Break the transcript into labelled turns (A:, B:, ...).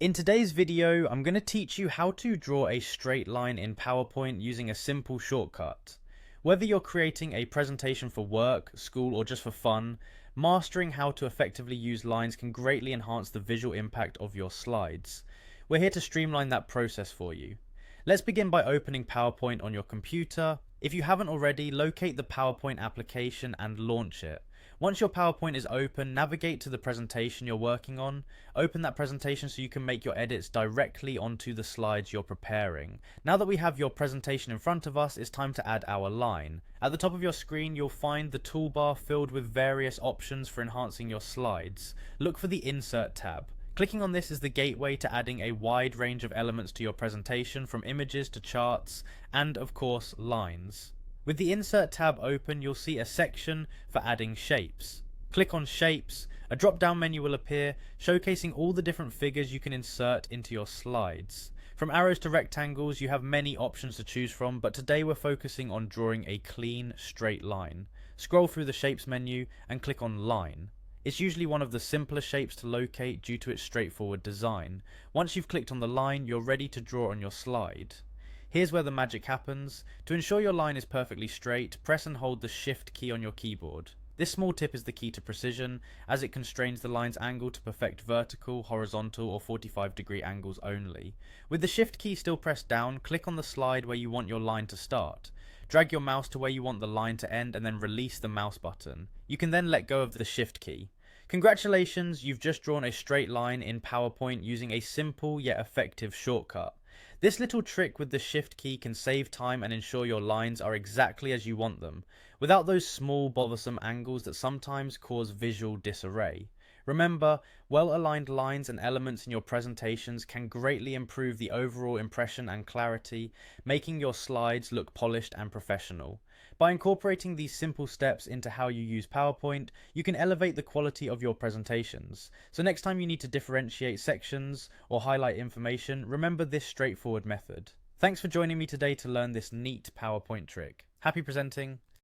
A: In today's video, I'm going to teach you how to draw a straight line in PowerPoint using a simple shortcut. Whether you're creating a presentation for work, school, or just for fun, mastering how to effectively use lines can greatly enhance the visual impact of your slides. We're here to streamline that process for you. Let's begin by opening PowerPoint on your computer. If you haven't already, locate the PowerPoint application and launch it. Once your PowerPoint is open, navigate to the presentation you're working on. Open that presentation so you can make your edits directly onto the slides you're preparing. Now that we have your presentation in front of us, it's time to add our line. At the top of your screen, you'll find the toolbar filled with various options for enhancing your slides. Look for the Insert tab. Clicking on this is the gateway to adding a wide range of elements to your presentation, from images to charts, and of course, lines. With the Insert tab open, you'll see a section for adding shapes. Click on Shapes. A drop-down menu will appear, showcasing all the different figures you can insert into your slides. From arrows to rectangles, you have many options to choose from, but today we're focusing on drawing a clean, straight line. Scroll through the Shapes menu and click on Line. It's usually one of the simpler shapes to locate due to its straightforward design. Once you've clicked on the line, you're ready to draw on your slide. Here's where the magic happens. To ensure your line is perfectly straight, press and hold the Shift key on your keyboard. This small tip is the key to precision, as it constrains the line's angle to perfect vertical, horizontal, or 45-degree angles only. With the Shift key still pressed down, click on the slide where you want your line to start. Drag your mouse to where you want the line to end and then release the mouse button. You can then let go of the Shift key. Congratulations, you've just drawn a straight line in PowerPoint using a simple yet effective shortcut. This little trick with the Shift key can save time and ensure your lines are exactly as you want them, without those small bothersome angles that sometimes cause visual disarray. Remember, well-aligned lines and elements in your presentations can greatly improve the overall impression and clarity, making your slides look polished and professional. By incorporating these simple steps into how you use PowerPoint, you can elevate the quality of your presentations. So next time you need to differentiate sections or highlight information, remember this straightforward method. Thanks for joining me today to learn this neat PowerPoint trick. Happy presenting!